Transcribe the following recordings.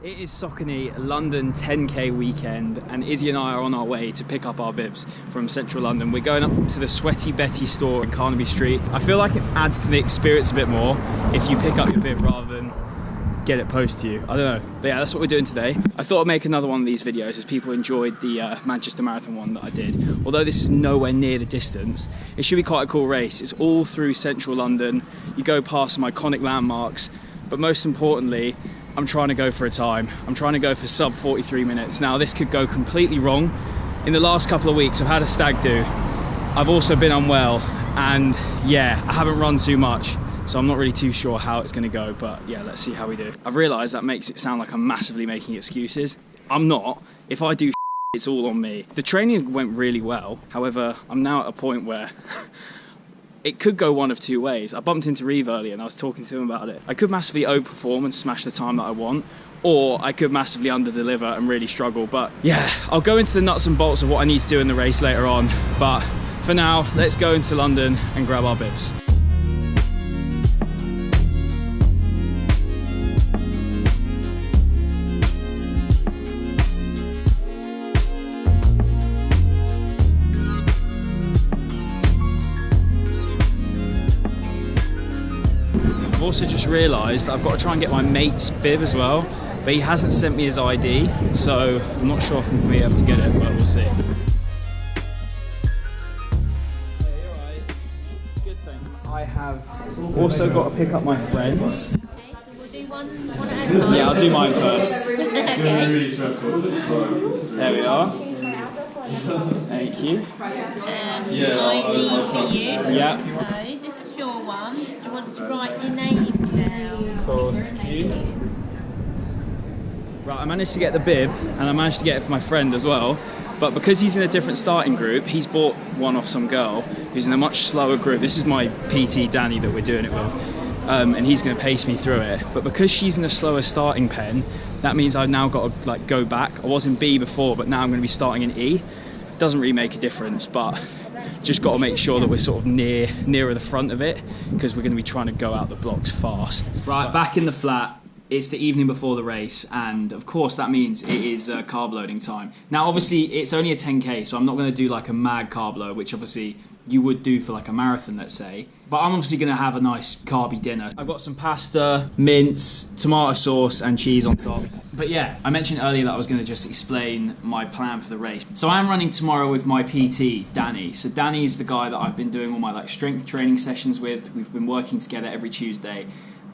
It is Saucony London 10k weekend, and Izzy and I are on our way to pick up our bibs from central London. We're going up to the Sweaty Betty store in Carnaby Street. I feel like it adds to the experience a bit more if you pick up your bib rather than get it posted to you. I don't know, but yeah, that's what we're doing today. I thought I'd make another one of these videos as people enjoyed the Manchester Marathon one that I did. Although this is nowhere near the distance, it should be quite a cool race. It's all through central London. You go past some iconic landmarks, but most importantly, I'm trying to go for a time. I'm trying to go for sub 43 minutes. Now this could go completely wrong. In the last couple of weeks I've had a stag do. I've also been unwell, and yeah, I haven't run too much. So I'm not really too sure how it's gonna go, but yeah, let's see how we do. I've realized that makes it sound like I'm massively making excuses. I'm not. If I do it's all on me. The training went really well. However, I'm now at a point where it could go one of two ways. I bumped into Reeve earlier and I was talking to him about it. I could massively overperform and smash the time that I want, or I could massively underdeliver and really struggle. But yeah, I'll go into the nuts and bolts of what I need to do in the race later on. But for now, let's go into London and grab our bibs. I've also just realised I've got to try and get my mate's bib as well, but he hasn't sent me his ID, so I'm not sure if I'm going to be able to get it, but we'll see. Good thing. I have also got to pick up my friends. Okay, so we'll do one at a time. Yeah, I'll do mine first. Okay. There we are. Thank you. ID for you. Yeah. So this is your one. Do you want to write your name down? Cool. Thank you. Right, I managed to get the bib, and I managed to get it for my friend as well. But because he's in a different starting group, he's bought one off some girl who's in a much slower group. This is my PT Danny that we're doing it with, and he's going to pace me through it. But because she's in a slower starting pen, that means I've now got to like go back. I was in B before, but now I'm going to be starting in E. Doesn't really make a difference, but just got to make sure that we're sort of nearer the front of it, because we're going to be trying to go out the blocks fast. Right, back in the flat. It's the evening before the race, and of course that means it is carb loading time. Now obviously it's only a 10k, so I'm not going to do like a mad carb load, which obviously you would do for like a marathon, let's say. But I'm obviously going to have a nice carby dinner. I've got some pasta, mince, tomato sauce and cheese on top. But yeah, I mentioned earlier that I was going to just explain my plan for the race. So I am running tomorrow with my PT, Danny. So Danny's the guy that I've been doing all my like strength training sessions with. We've been working together every Tuesday.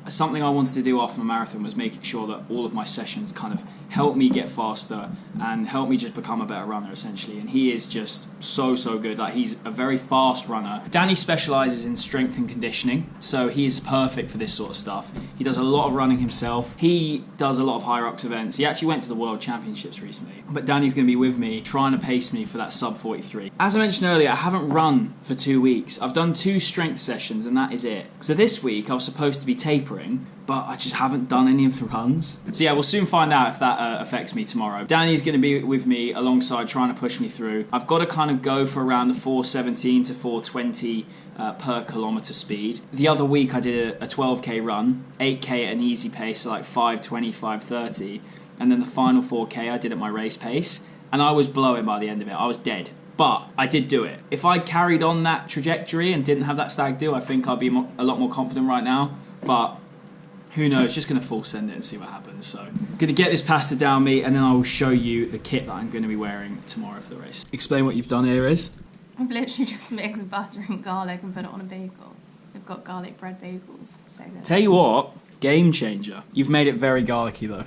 Something I wanted to do after my marathon was making sure that all of my sessions kind of help me get faster and help me just become a better runner, essentially. And he is just so good. Like, he's a very fast runner. Danny specializes in strength and conditioning, so he is perfect for this sort of stuff. He does a lot of running himself. He does a lot of Hyrox events. He actually went to the World Championships recently. But Danny's going to be with me, trying to pace me for that sub 43. As I mentioned earlier, I haven't run for 2 weeks. I've done 2 strength sessions and that is it. So this week I was supposed to be tapering, but I just haven't done any of the runs. So yeah, we'll soon find out if that affects me tomorrow. Danny's going to be with me alongside, trying to push me through. I've got to kind of go for around the 4:17 to 4:20 per kilometre speed. The other week I did a 12k run, 8k at an easy pace, so like 5:20, 5:30, and then the final 4k I did at my race pace, and I was blowing by the end of it. I was dead. But I did do it. If I carried on that trajectory and didn't have that stag do, I think I'd be a lot more confident right now. But who knows, just going to full send it and see what happens. So I'm going to get this pasta down me, and then I will show you the kit that I'm going to be wearing tomorrow for the race. Explain what you've done here, Is. I've literally just mixed butter and garlic and put it on a bagel. We've got garlic bread bagels. So good. Tell you what, game changer. You've made it very garlicky though.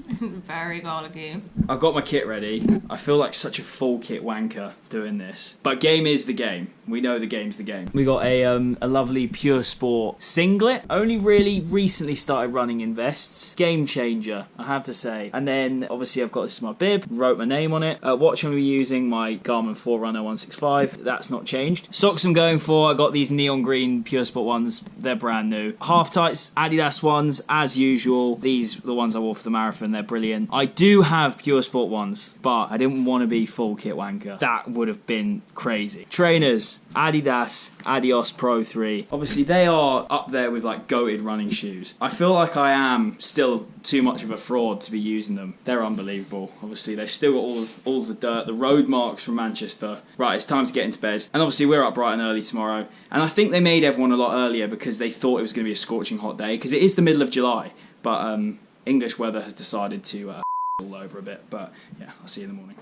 Very garlicky. I've got my kit ready. I feel like such a full kit wanker doing this. But game is the game. We know the game's the game. We got a lovely Pure Sport singlet. Only really recently started running in vests. Game changer, I have to say. And then obviously I've got this is my bib. Wrote my name on it. Watch I'm using my Garmin Forerunner 165. That's not changed. Socks I'm going for. I got these neon green Pure Sport ones. They're brand new. Half tights, Adidas ones as usual. These are the ones I wore for the marathon. They're brilliant. I do have Pure Sport ones, but I didn't want to be full kit wanker. That would have been crazy. Trainers. Adidas Adios Pro 3. Obviously they are up there with like goated running shoes. I feel like I am still too much of a fraud to be using them. They're unbelievable. Obviously they've still got all the dirt, the road marks from Manchester. Right, it's time to get into bed. And obviously we're up bright and early tomorrow. And I think they made everyone a lot earlier because they thought it was going to be a scorching hot day, because it is the middle of July. But English weather has decided to all over a bit. But yeah, I'll see you in the morning.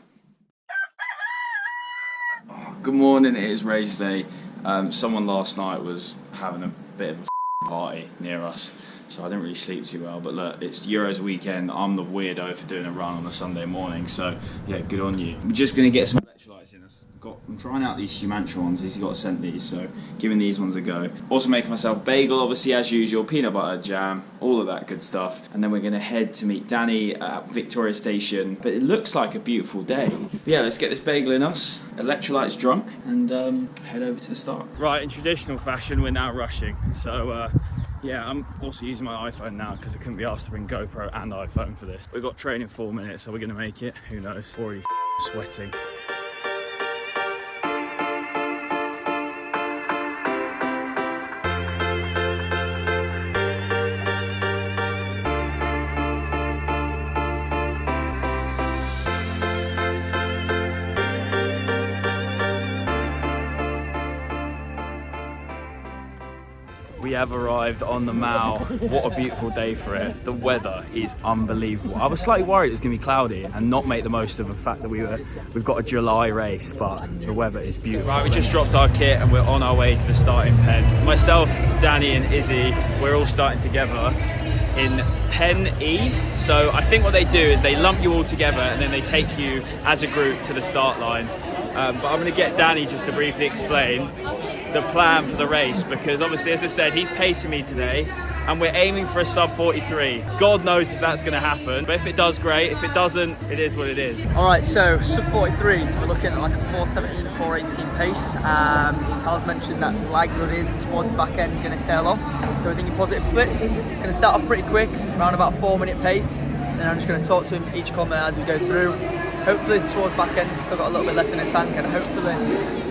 Good morning, it is race day. Someone last night was having a bit of a party near us, so I didn't really sleep too well. But look, it's Euros weekend. I'm the weirdo for doing a run on a Sunday morning, so yeah, good on you. We're just going to get some electrolytes in us. I'm trying out these Humantra ones. He's got sent these, so giving these ones a go. Also making myself bagel, obviously as usual, peanut butter, jam, all of that good stuff. And then we're going to head to meet Danny at Victoria Station. But it looks like a beautiful day. But yeah, let's get this bagel in us, electrolytes drunk, and head over to the start. Right, in traditional fashion, we're now rushing. So yeah, I'm also using my iPhone now because I couldn't be asked to bring GoPro and iPhone for this. We've got train in 4 minutes, so we're going to make it. Who knows? Already sweating. We have arrived on the Mall. What a beautiful day for it. The weather is unbelievable. I was slightly worried it was going to be cloudy and not make the most of the fact that we've got a July race, but the weather is beautiful. Right, we just dropped our kit and we're on our way to the starting pen. Myself, Danny and Izzy, we're all starting together in Pen E. So I think what they do is they lump you all together and then they take you as a group to the start line. But I'm going to get Danny just to briefly explain the plan for the race, because obviously, as I said, he's pacing me today and we're aiming for a sub 43. God knows if that's going to happen, but if it does, great. If it doesn't, it is what it is. Alright, so sub 43, we're looking at like a 4:17, 4:18 pace. Carl's mentioned that the likelihood is towards the back end going to tail off, so we're thinking positive splits. Going to start off pretty quick, around about 4-minute pace, and then I'm just going to talk to him each comment as we go through. Hopefully towards back end, we've still got a little bit left in the tank, and hopefully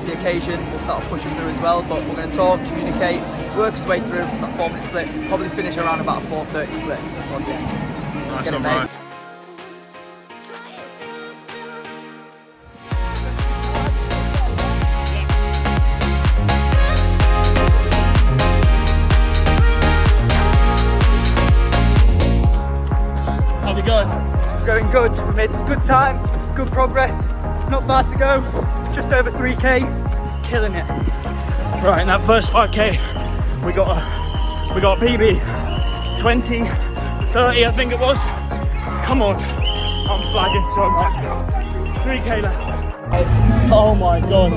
the occasion we'll start pushing through as well. But we're going to talk, communicate, work our way through that 4-minute split, probably finish around about a 4:30 split towards the end. Let's get it made. How's it going? Going good, we've made some good time, good progress, not far to go, just over 3k, killing it. Right, in that first 5k, we got a PB, 20, 30 I think it was. Come on, I'm flagging so much. 3k left. Oh my god.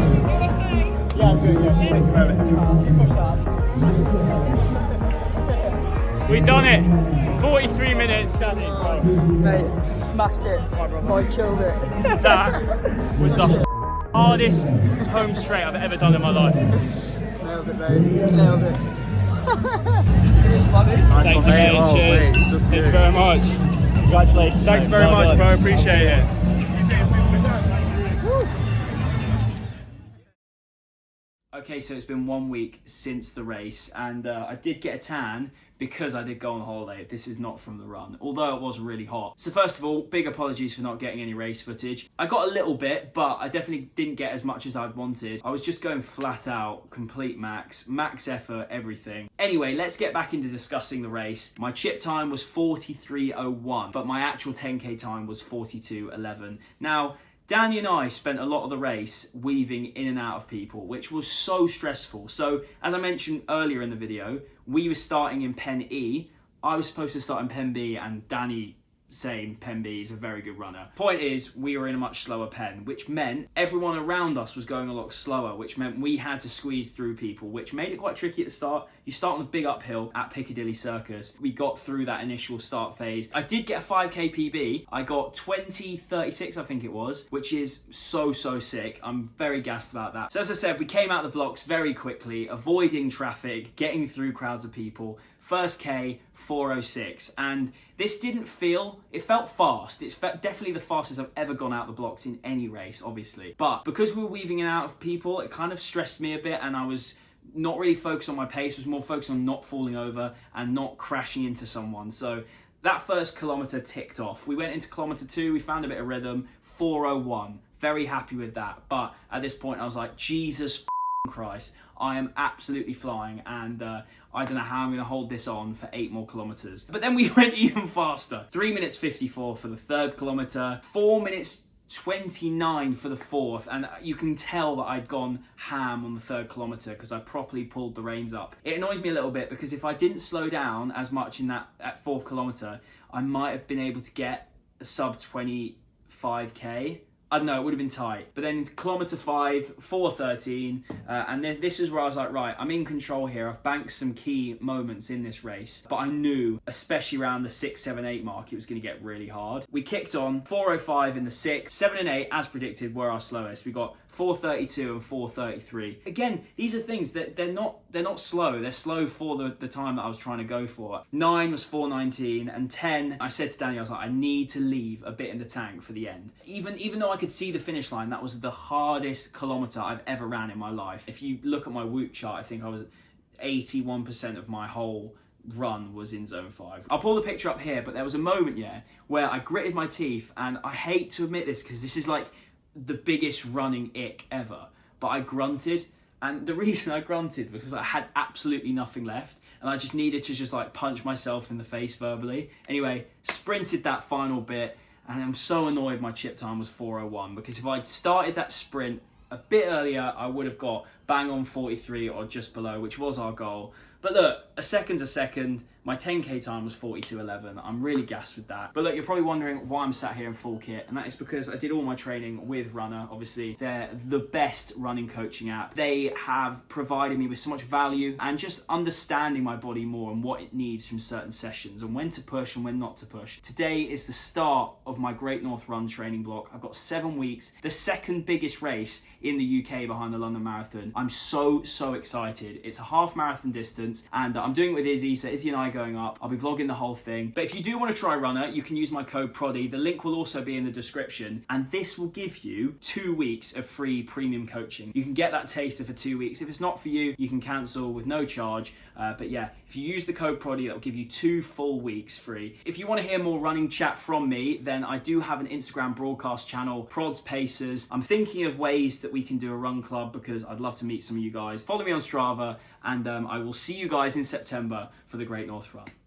Yeah, I'm good, yeah, thank you very much. We done it. 43 minutes, Danny, bro. Mate, smashed it. Boy, killed it. That was the hardest home straight I've ever done in my life. Nailed it, mate. Nailed it. Thank you, mate. Cheers. Thank you very much. Congratulations. Thanks very much, bro. Appreciate it. Okay, so it's been 1 week since the race, and I did get a tan because I did go on holiday. This is not from the run, although it was really hot. So first of all, big apologies for not getting any race footage. I got a little bit, but I definitely didn't get as much as I'd wanted. I was just going flat out, complete max effort, everything. Anyway, let's get back into discussing the race. My chip time was 43:01, but my actual 10k time was 42:11. Now, Danny and I spent a lot of the race weaving in and out of people, which was so stressful. So, as I mentioned earlier in the video, we were starting in Pen E. I was supposed to start in Pen B, and Danny, same, Pen B is a very good runner. Point is, we were in a much slower pen, which meant everyone around us was going a lot slower, which meant we had to squeeze through people, which made it quite tricky at the start. You start on the big uphill at Piccadilly Circus. We got through that initial start phase. I did get a 5k PB. I got 20:36, I think it was, which is so sick. I'm very gassed about that. So as I said, we came out of the blocks very quickly, avoiding traffic, getting through crowds of people. First K, 4:06, and this it felt fast. It's definitely the fastest I've ever gone out the blocks in any race, obviously. But because we were weaving in and out of people, it kind of stressed me a bit, and I was not really focused on my pace, was more focused on not falling over and not crashing into someone. So that first kilometre ticked off. We went into kilometre 2, we found a bit of rhythm, 4:01. Very happy with that. But at this point I was like, Jesus Christ, I am absolutely flying, and I don't know how I'm going to hold this on for 8 more kilometres. But then we went even faster. 3 minutes 54 for the third kilometre, 4 minutes 29 for the fourth, and you can tell that I'd gone ham on the third kilometre because I properly pulled the reins up. It annoys me a little bit because if I didn't slow down as much in that fourth kilometre, I might have been able to get a sub 25k. I don't know, it would have been tight. But then into kilometre 5, 4:13, and then this is where I was like, right, I'm in control here. I've banked some key moments in this race, but I knew, especially around the 6, 7, 8 mark, it was going to get really hard. We kicked on, 4:05 in the 6, 7 and 8, as predicted, were our slowest. We got 4:32 and 4:33. Again, these are things that they're not slow. They're slow for the time that I was trying to go for. 9 was 4:19, and 10, I said to Danny, I was like, I need to leave a bit in the tank for the end. Even though I could see the finish line, that was the hardest kilometre I've ever ran in my life. If you look at my Whoop chart, I think I was 81% of my whole run was in zone 5. I'll pull the picture up here, but there was a moment, where I gritted my teeth, and I hate to admit this because this is like the biggest running ick ever, but I grunted. And the reason I grunted because I had absolutely nothing left, and I just needed to just like punch myself in the face verbally. Anyway, sprinted that final bit, and I'm so annoyed my chip time was 4:01, because if I'd started that sprint a bit earlier, I would have got bang on 43 or just below, which was our goal. But look, a second's a second. My 10k time was 42:11. I'm really gassed with that. But look, you're probably wondering why I'm sat here in full kit, and that is because I did all my training with Runna. Obviously, they're the best running coaching app. They have provided me with so much value and just understanding my body more and what it needs from certain sessions and when to push and when not to push. Today is the start of my Great North Run training block. I've got 7 weeks, the second biggest race in the UK behind the London Marathon. I'm so excited. It's a half marathon distance, and I'm doing it with Izzy, so Izzy and I are going up. I'll be vlogging the whole thing. But if you do want to try Runna, you can use my code PRODDY. The link will also be in the description, and this will give you 2 weeks of free premium coaching. You can get that taster for 2 weeks. If it's not for you, you can cancel with no charge. But yeah, if you use the code PRODDY, that will give you 2 full weeks free. If you want to hear more running chat from me, then I do have an Instagram broadcast channel, Prods Pacers. I'm thinking of ways that we can do a run club because I'd love to meet some of you guys. Follow me on Strava, and I will see you guys in September for the Great North Run.